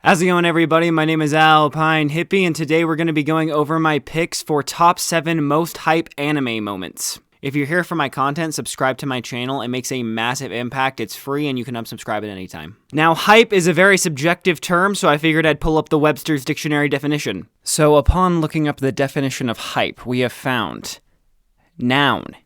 How's it going, everybody? My name is Alpine Hippie, and today we're going to be going over my picks for top 7 most hype anime moments. If you're here for my content, subscribe to my channel. It makes a massive impact. It's free, and you can unsubscribe at any time. Now, hype is a very subjective term, so I figured I'd pull up the Webster's Dictionary definition. So upon looking up the definition of hype, we have found noun,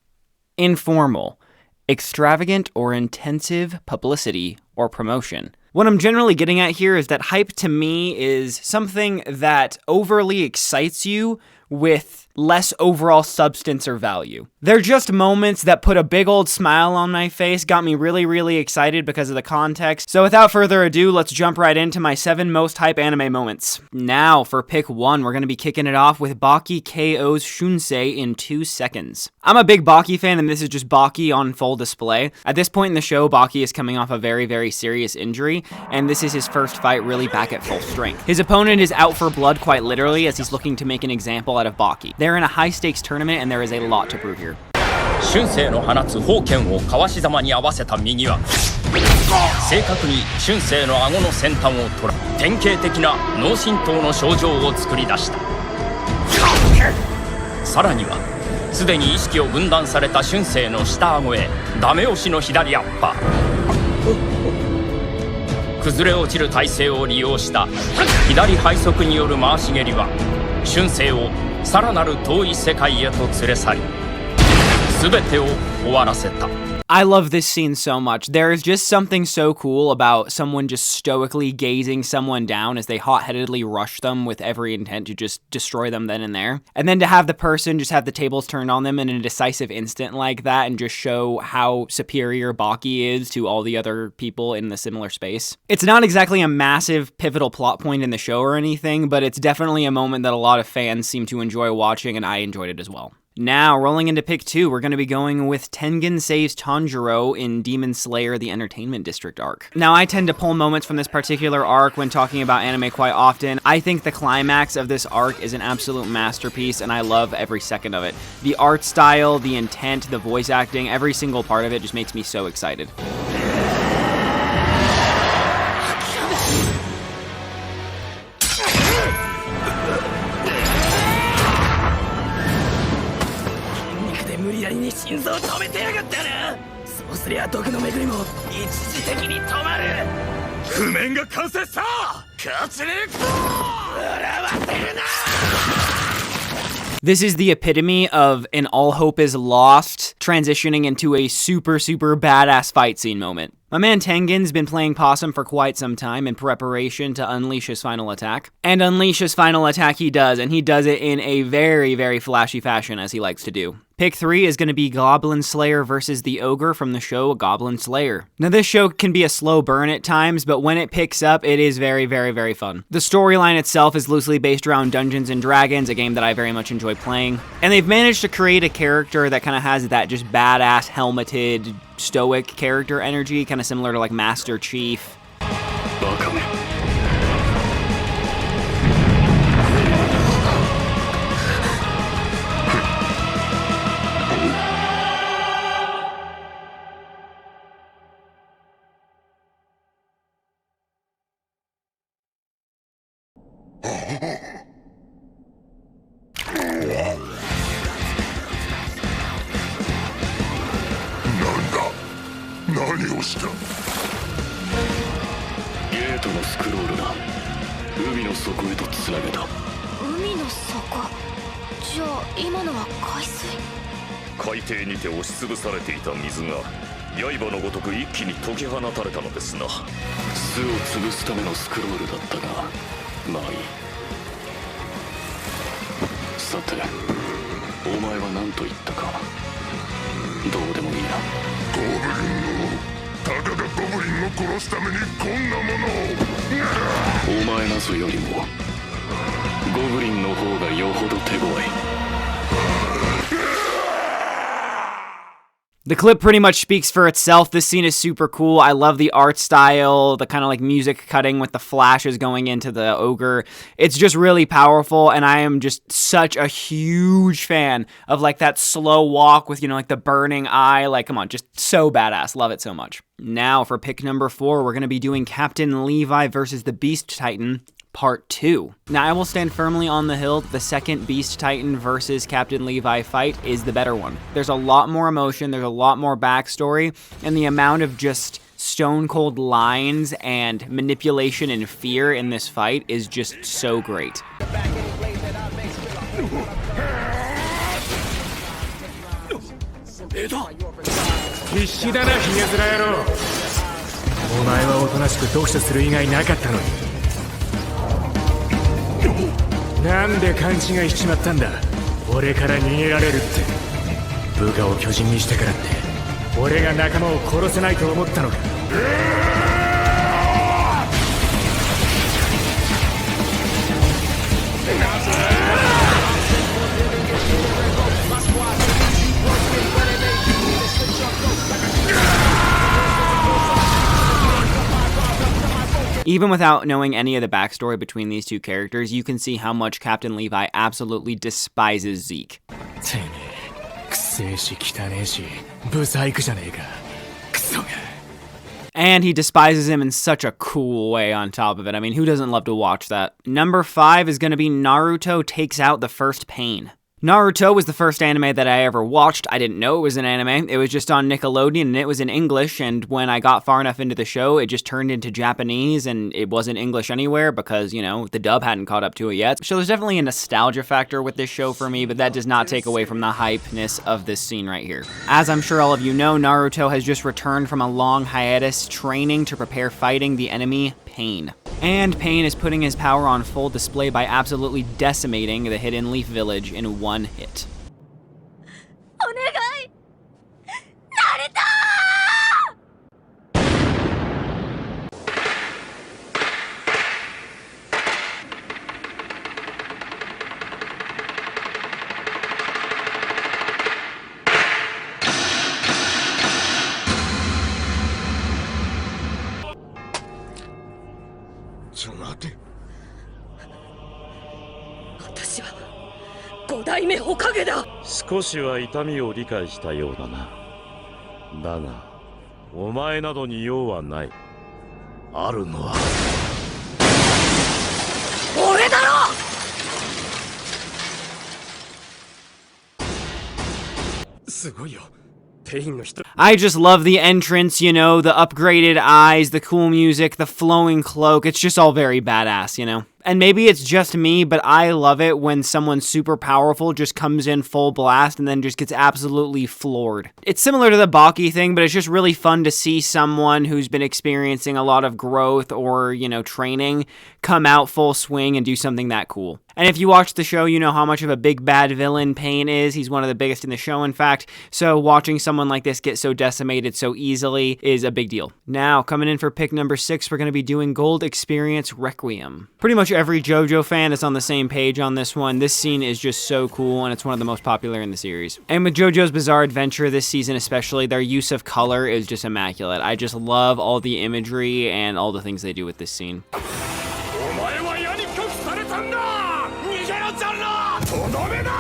informal, extravagant or intensive publicity or promotion. What I'm generally getting at here is that hype to me is something that overly excites you with less overall substance or value. They're just moments that put a big old smile on my face, got me really excited because of the context. So without further ado, let's jump right into my 7 most hype anime moments. Now, for pick 1, we're going to be kicking it off with Baki KO's Shunsei in 2 seconds. I'm a big Baki fan, and this is just Baki on full display. At this point in the show, Baki is coming off a very serious injury, and this is his first fight really back at full strength. His opponent is out for blood quite literally, as he's looking to make an example out of Baki. They're in a high-stakes tournament, and there is a lot to prove here. 春生の放つ宝剣を川しざまに合わせた右は正確に春生の顎の先端を捉え典型的な脳震盪の症状を作り出した。さらにはすでに意識を分断された春生の下顎へダメ押しの左アッパー。崩れ落ちる体勢を利用した左背側による回し蹴りは春生をさらなる遠い世界へと連れ去り全てを終わらせた。I love this scene so much. There is just something so cool about someone just stoically gazing someone down as they hot-headedly rush them with every intent to just destroy them then and there. And then to have the person just have the tables turned on them in a decisive instant like that and just show how superior Baki is to all the other people in the similar space. It's not exactly a massive pivotal plot point in the show or anything, but it's definitely a moment that a lot of fans seem to enjoy watching, and I enjoyed it as well. Now, rolling into pick 2, we're going to be going with Tengen saves Tanjiro in Demon Slayer The Entertainment District arc. Now, I tend to pull moments from this particular arc when talking about anime quite often. I think the climax of this arc is an absolute masterpiece, and I love every second of it. The art style, the intent, the voice acting, every single part of it just makes me so excited. This is the epitome of an all hope is lost transitioning into a super badass fight scene moment. My man Tengen's been playing possum for quite some time in preparation to unleash his final attack. And unleash his final attack he does, and he does it in a very flashy fashion, as he likes to do. Pick 3 is going to be Goblin Slayer versus the Ogre from the show Goblin Slayer. Now, this show can be a slow burn at times, but when it picks up, it is very fun. The storyline itself is loosely based around Dungeons & Dragons, a game that I very much enjoy playing. And they've managed to create a character that kind of has that just badass, helmeted, stoic character energy, kind of similar to like Master Chief. The clip pretty much speaks for itself. This scene is super cool. I love the art style, the kind of like music cutting with the flashes going into the ogre. It's just really powerful, and I am just such a huge fan of like that slow walk with, you know, like the burning eye. Like, come on, just so badass. Love it so much. Now for pick number 4, we're going to be doing Captain Levi versus the Beast Titan. Part 2. Now, I will stand firmly on the hill that the second Beast Titan versus Captain Levi fight is the better one. There's a lot more emotion, there's a lot more backstory, and the amount of just stone cold lines and manipulation and fear in this fight is just so great. 必死だなヒゲ面野郎。お前はおとなしく読書する以外なかったのに。なんで勘違いしちまったんだ。俺から逃げられるって。部下を巨人にしてからって俺が仲間を殺せないと思ったのか。Even without knowing any of the backstory between these two characters, you can see how much Captain Levi absolutely despises Zeke. てめえ、くせえし汚えし、ブサイクじゃねえか。クソが。 And he despises him in such a cool way on top of it. I mean, who doesn't love to watch that? Number 5 is going to be Naruto Takes Out the First Pain. Naruto was the first anime that I ever watched. I didn't know it was an anime. It was just on Nickelodeon and it was in English, and when I got far enough into the show, it just turned into Japanese and it wasn't English anywhere because, you know, the dub hadn't caught up to it yet. So there's definitely a nostalgia factor with this show for me, but that does not take away from the hypeness of this scene right here. As I'm sure all of you know, Naruto has just returned from a long hiatus training to prepare fighting the enemy Pain. And Pain is putting his power on full display by absolutely decimating the Hidden Leaf Village in one hit. お願いナルトちょっと待て。私は5代目火影だ。少しは痛みを理解したようだな。だがお前などに用はない。あるのは俺だろ。 すごいよ。ペインの人。 I just love the entrance, you know, the upgraded eyes, the cool music, the flowing cloak. It's just all very badass, you know? And maybe it's just me, but I love it when someone super powerful just comes in full blast and then just gets absolutely floored. It's similar to the Baki thing, but it's just really fun to see someone who's been experiencing a lot of growth or, you know, training come out full swing and do something that cool. And if you watch the show, you know how much of a big bad villain Pain is. He's one of the biggest in the show, in fact. So watching someone like this get so decimated so easily is a big deal. Now, coming in for pick number 6, we're going to be doing Gold Experience Requiem. Pretty much every JoJo fan is on the same page on this one. This scene is just so cool, and it's one of the most popular in the series. And with JoJo's Bizarre Adventure this season especially, their use of color is just immaculate. I just love all the imagery and all the things they do with this scene. お前は矢に拒否されたんだ。逃げろジャンラ。とどめだ。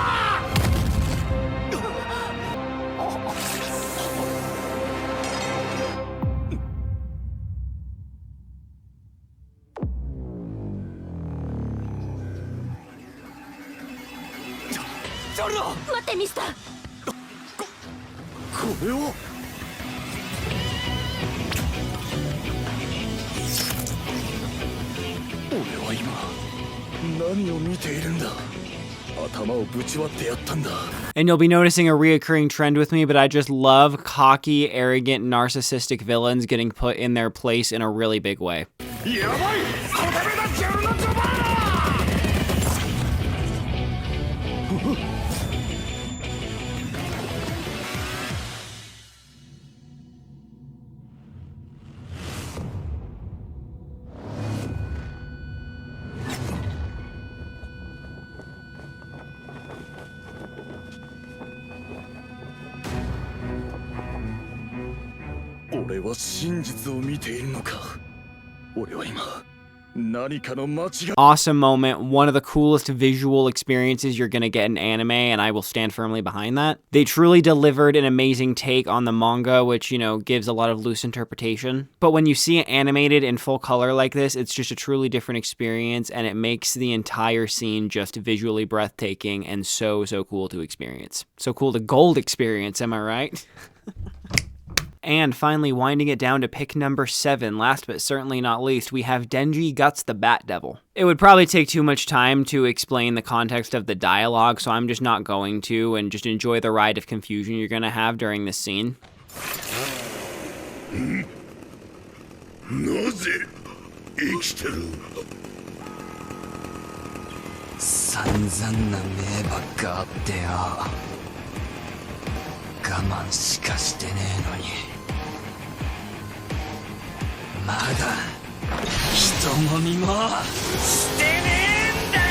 待ってミスター。これを。俺は今何を見ているんだ。頭をぶち割ってやったんだ。 And you'll be noticing a reoccurring trend with me, but I just love cocky, arrogant, narcissistic villains getting put in their place in a really big way. やばい。とどめだジャンラジャバー。 お俺は真実を見ているのか。俺は今何かの間違い。 Awesome moment, one of the coolest visual experiences you're gonna get in anime, and I will stand firmly behind that. They truly delivered an amazing take on the manga, which, you know, gives a lot of loose interpretation. But when you see it animated in full color like this, it's just a truly different experience, and it makes the entire scene just visually breathtaking and so cool to experience. So cool to gold experience, am I right? And finally, winding it down to pick number 7, last but certainly not least, we have Denji Guts the Bat Devil. It would probably take too much time to explain the context of the dialogue, so I'm just not going to, and just enjoy the ride of confusion you're gonna have during this scene. なぜ生きてる。散々な命ばっかあってよ。我慢しかしてねえのに。まだ人混みもしてねえんだよ。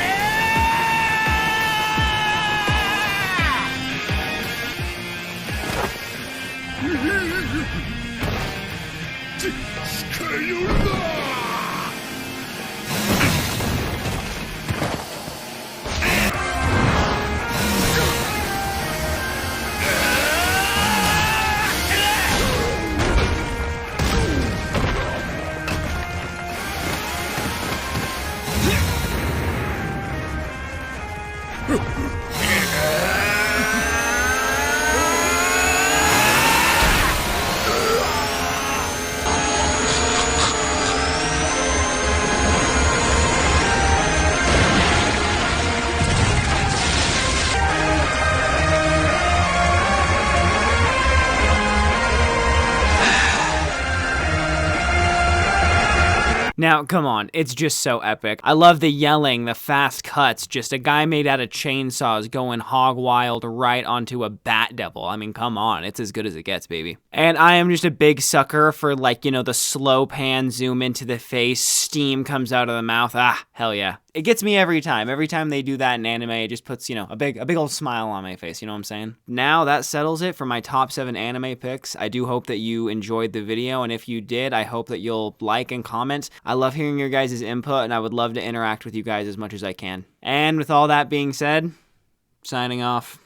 近寄るな。Now, come on, it's just so epic. I love the yelling, the fast cuts, just a guy made out of chainsaws going hog wild right onto a bat devil. I mean, come on, it's as good as it gets, baby. And I am just a big sucker for, like, you know, the slow pan zoom into the face, steam comes out of the mouth. Ah, hell yeah. It gets me every time. Every time they do that in anime, it just puts, you know, a big old smile on my face, you know what I'm saying? Now that settles it for my top 7 anime picks. I do hope that you enjoyed the video, and if you did, I hope that you'll like and comment. I love hearing your guys' input, and I would love to interact with you guys as much as I can. And with all that being said, signing off.